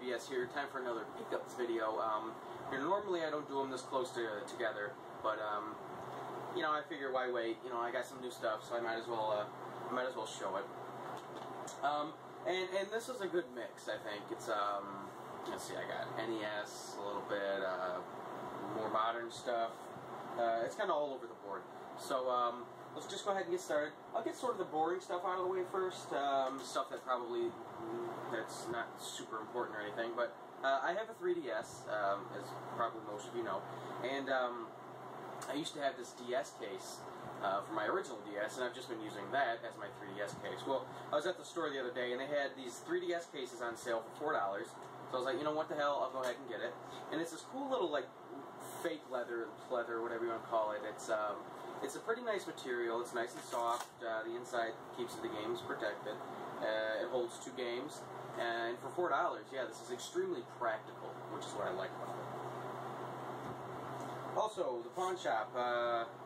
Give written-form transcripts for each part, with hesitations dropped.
3DS here. Time for another pickups video. Normally I don't do them this close together, but you know, I figure why wait? You know, I got some new stuff, so I might as well show it. And this is a good mix, I think. It's let's see, I got NES, a little bit more modern stuff. It's kind of all over the board. So let's just go ahead and get started. I'll get sort of the boring stuff out of the way first. Stuff that probably that's not super important or anything. But I have a 3DS, as probably most of you know, and I used to have this DS case for my original DS, and I've just been using that as my 3DS case. Well, I was at the store the other day, and they had these 3DS cases on sale for $4. So I was like, you know what the hell, I'll go ahead and get it. And it's this cool little, like, fake leather, whatever you want to call it. It's a pretty nice material. It's nice and soft. The inside keeps the games protected. It holds 2 games. And for $4, yeah, this is extremely practical, which is what I like about it. Also, the pawn shop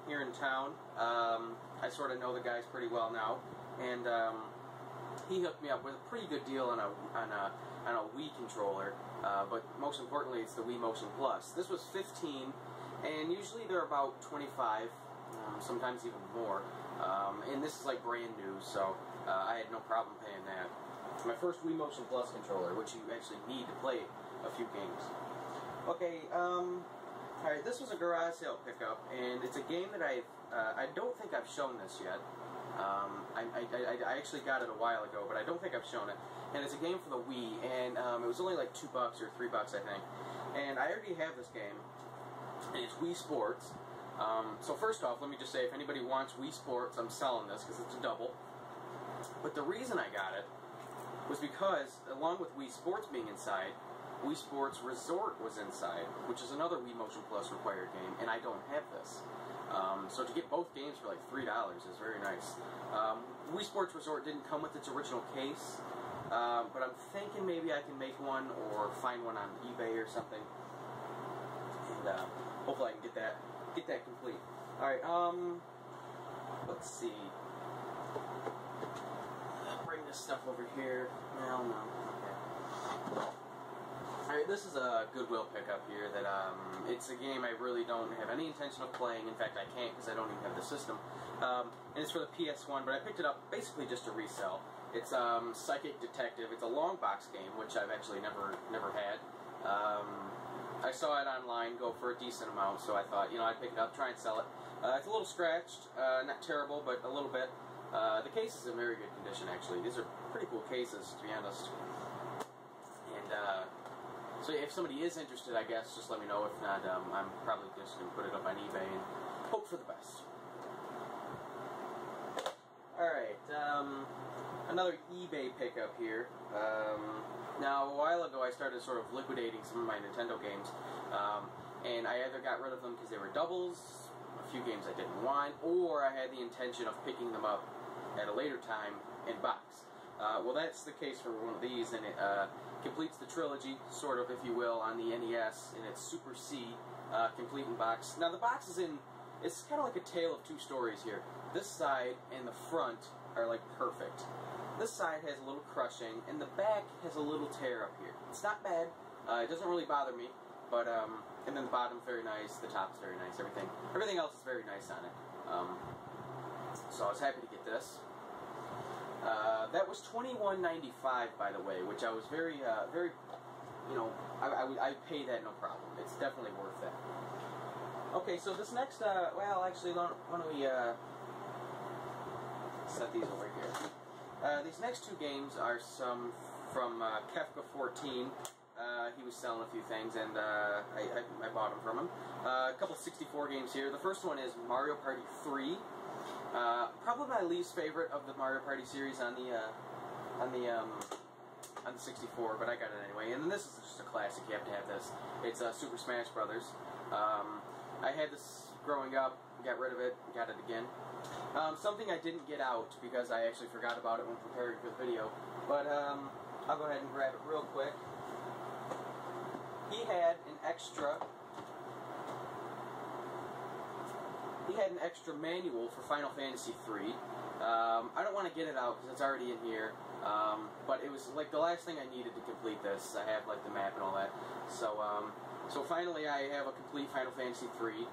here in town, I sort of know the guys pretty well now, and he hooked me up with a pretty good deal on a Wii controller, but most importantly, it's the Wii Motion Plus. This was $15, and usually they're about $25, sometimes even more, and this is like brand new, so I had no problem paying that. It's my first Wii Motion Plus controller, which you actually need to play a few games. Okay, alright, this was a garage sale pickup, and it's a game that I don't think I've shown this yet. I actually got it a while ago, but I don't think I've shown it. And it's a game for the Wii, and it was only like $2 or $3, I think. And I already have this game, and it's Wii Sports. So first off, let me just say, if anybody wants Wii Sports, I'm selling this because it's a double. But the reason I got it was because, along with Wii Sports being inside, Wii Sports Resort was inside, which is another Wii Motion Plus required game, and I don't have this. So to get both games for like $3 is very nice. Wii Sports Resort didn't come with its original case, but I'm thinking maybe I can make one or find one on eBay or something, and hopefully I can get that complete. All right, let's see. I'll bring this stuff over here. Well, no. Okay. Alright, this is a Goodwill pickup here that, it's a game I really don't have any intention of playing. In fact, I can't because I don't even have the system. And it's for the PS1, but I picked it up basically just to resell. It's, Psychic Detective. It's a long box game, which I've actually never had. I saw it online go for a decent amount, so I thought, you know, I'd pick it up, try and sell it. It's a little scratched, not terrible, but a little bit. The case is in very good condition, actually. These are pretty cool cases, to be honest. And, so if somebody is interested, I guess, just let me know. If not, I'm probably just going to put it up on eBay and hope for the best. Alright, another eBay pickup here. Now, a while ago I started sort of liquidating some of my Nintendo games, and I either got rid of them because they were doubles, a few games I didn't want, or I had the intention of picking them up at a later time in box. Well, that's the case for one of these, and it completes the trilogy, sort of, if you will, on the NES, and it's Super C, complete in box. Now, the box is in, it's kind of like a tale of 2 stories here. This side and the front are, like, perfect. This side has a little crushing, and the back has a little tear up here. It's not bad. It doesn't really bother me, but, and then the bottom's very nice, the top's very nice, everything else is very nice on it. So I was happy to get this. That was $21.95, by the way, which I was very, you know, I'd pay that no problem. It's definitely worth that. Okay, so this next, well, actually, why don't we, set these over here. These next 2 games are some from, Kefka 14. He was selling a few things, and, I bought them from him. A couple 64 games here. The first one is Mario Party 3. Probably my least favorite of the Mario Party series on the 64, but I got it anyway. And then this is just a classic. You have to have this. It's Super Smash Brothers. I had this growing up, got rid of it, got it again. Something I didn't get out because I actually forgot about it when preparing for the video. But I'll go ahead and grab it real quick. He had an extra manual for Final Fantasy III. I don't want to get it out because it's already in here. But it was like the last thing I needed to complete this. I have like the map and all that. So finally I have a complete Final Fantasy III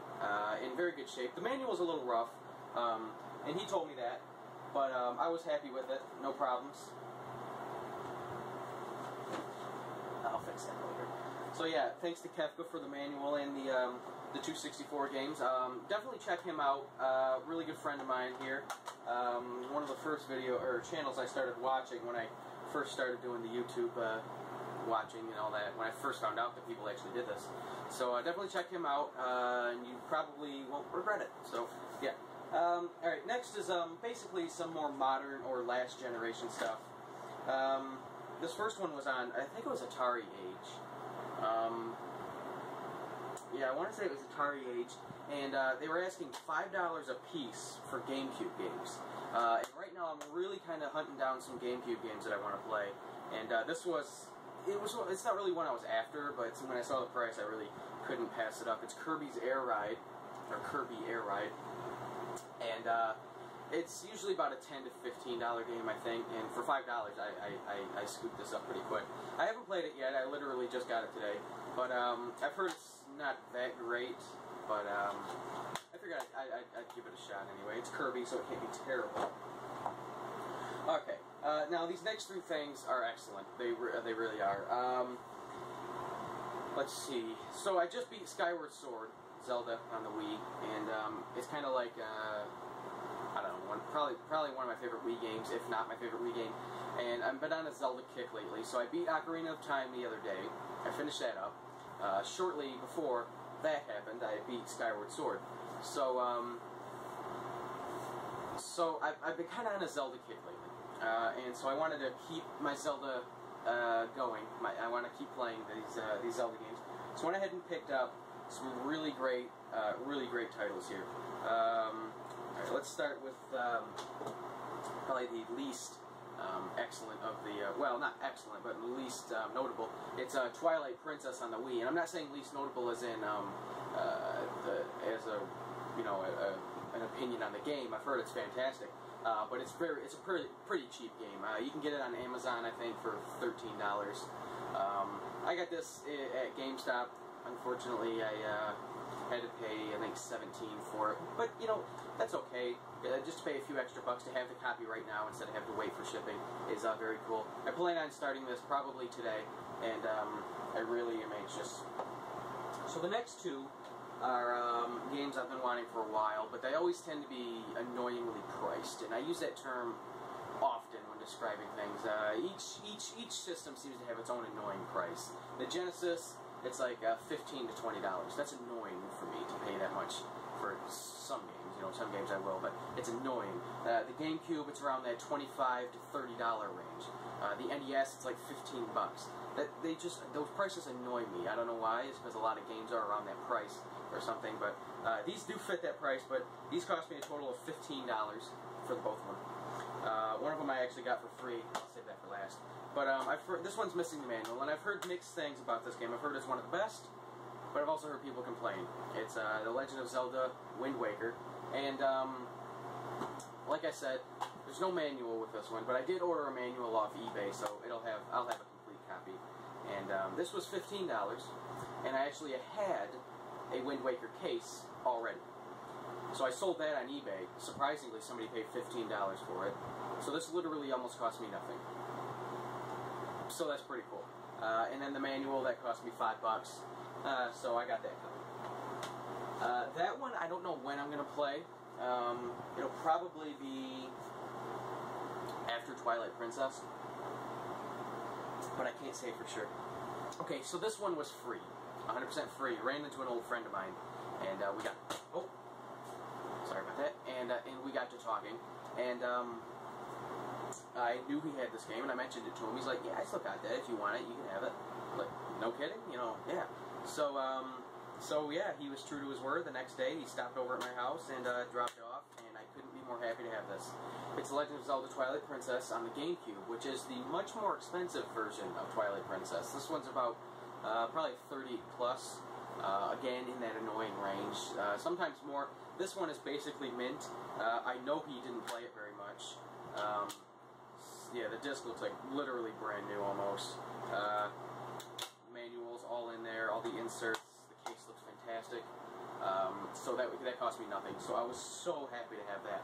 in very good shape. The manual is a little rough, and he told me that, but I was happy with it. No problems. I'll fix that later. So yeah, thanks to Kefka for the manual and the 264 games. Definitely check him out. Really good friend of mine here. One of the first channels I started watching when I first started doing the YouTube watching and all that. When I first found out that people actually did this. So definitely check him out, and you probably won't regret it. So yeah. All right. Next is basically some more modern or last generation stuff. This first one was on, I think it was Atari Age. Yeah, I want to say it was Atari Age, and they were asking $5 a piece for Gamecube games. And right now I'm really kind of hunting down some Gamecube games that I want to play. And it's not really one I was after, but when I saw the price I really couldn't pass it up. It's Kirby's Air Ride, or Kirby Air Ride. And it's usually about a $10 to $15 game, I think, and for $5, I scooped this up pretty quick. I haven't played it yet. I literally just got it today, but I've heard it's not that great. But I figured I'd give it a shot anyway. It's Kirby, so it can't be terrible. Okay, now these next three things are excellent. They really are. Let's see. So I just beat Skyward Sword, Zelda, on the Wii, and it's kind of like I don't know, probably one of my favorite Wii games, if not my favorite Wii game. And I've been on a Zelda kick lately, so I beat Ocarina of Time the other day. I finished that up. Shortly before that happened, I beat Skyward Sword. So I've been kind of on a Zelda kick lately, and so I wanted to keep my Zelda going. I want to keep playing these Zelda games. So I went ahead and picked up some really great titles here. Alright, let's start with probably the least excellent of the, well, not excellent, but least notable. It's Twilight Princess on the Wii, and I'm not saying least notable as in an opinion on the game. I've heard it's fantastic, but it's a pretty cheap game. You can get it on Amazon, I think, for $13. I got this at GameStop. Unfortunately, I had to pay, I think, $17 for it. But, you know, that's okay. Just to pay a few extra bucks to have the copy right now instead of have to wait for shipping is very cool. I plan on starting this probably today, and I really am anxious. So the next two are games I've been wanting for a while, but they always tend to be annoyingly priced, and I use that term often when describing things. Each system seems to have its own annoying price. The Genesis, it's like $15 to $20. That's annoying for me to pay that much for some games. You know, some games I will, but it's annoying. The GameCube, it's around that $25 to $30 range. The NES, it's like $15 bucks. Those prices annoy me. I don't know why. It's because a lot of games are around that price or something. But these do fit that price. But these cost me a total of $15 for both of them. One of them I actually got for free. I'll save that for last. But this one's missing the manual, and I've heard mixed things about this game. I've heard it's one of the best, but I've also heard people complain. It's The Legend of Zelda Wind Waker, and like I said, there's no manual with this one, but I did order a manual off eBay, so I'll have a complete copy. And this was $15, and I actually had a Wind Waker case already. So I sold that on eBay. Surprisingly, somebody paid $15 for it. So this literally almost cost me nothing. So that's pretty cool. And then the manual, that cost me $5. So I got that coming. That one, I don't know when I'm going to play. It'll probably be after Twilight Princess. But I can't say for sure. Okay, so this one was free. 100% free. Ran into an old friend of mine. And we got... Oh! Sorry about that. And we got to talking. And I knew he had this game, and I mentioned it to him. He's like, yeah, I still got that. If you want it, you can have it. Like, no kidding? You know, yeah. So yeah, he was true to his word. The next day, he stopped over at my house and dropped it off, and I couldn't be more happy to have this. It's Legend of Zelda Twilight Princess on the Gamecube, which is the much more expensive version of Twilight Princess. This one's about probably 30 plus. Again, in that annoying range. Sometimes more. This one is basically mint. I know he didn't play it very much. yeah, the disc looks like literally brand new almost. Manuals all in there, all the inserts. The case looks fantastic. So that cost me nothing. So I was so happy to have that.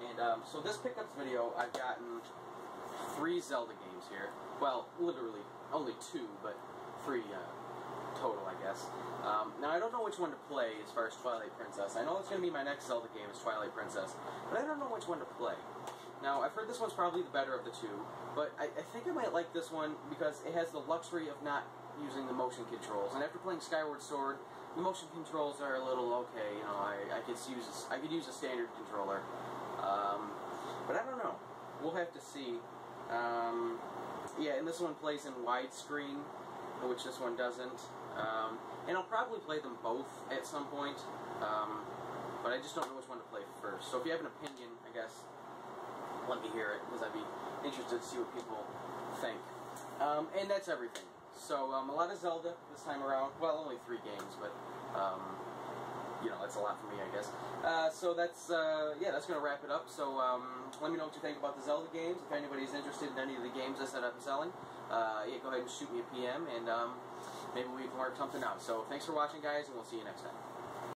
And so this pickups video, I've gotten 3 Zelda games here. Well, literally only 2, but 3 total, I guess. Now I don't know which one to play as far as Twilight Princess. I know it's going to be my next Zelda game is Twilight Princess, but I don't know which one to play. Now, I've heard this one's probably the better of the 2, but I think I might like this one because it has the luxury of not using the motion controls. And after playing Skyward Sword, the motion controls are a little okay. You know, I could use a standard controller, but I don't know. We'll have to see. Yeah, and this one plays in widescreen, which this one doesn't. And I'll probably play them both at some point, but I just don't know which one to play first. So if you have an opinion, I guess, let me hear it, because I'd be interested to see what people think. And that's everything. So a lot of Zelda this time around. Well, only 3 games, but you know, that's a lot for me, I guess. So that's yeah, that's gonna wrap it up. So let me know what you think about the Zelda games. If anybody's interested in any of the games I said I'm selling, yeah, go ahead and shoot me a PM, and maybe we can work something out. So thanks for watching, guys, and we'll see you next time.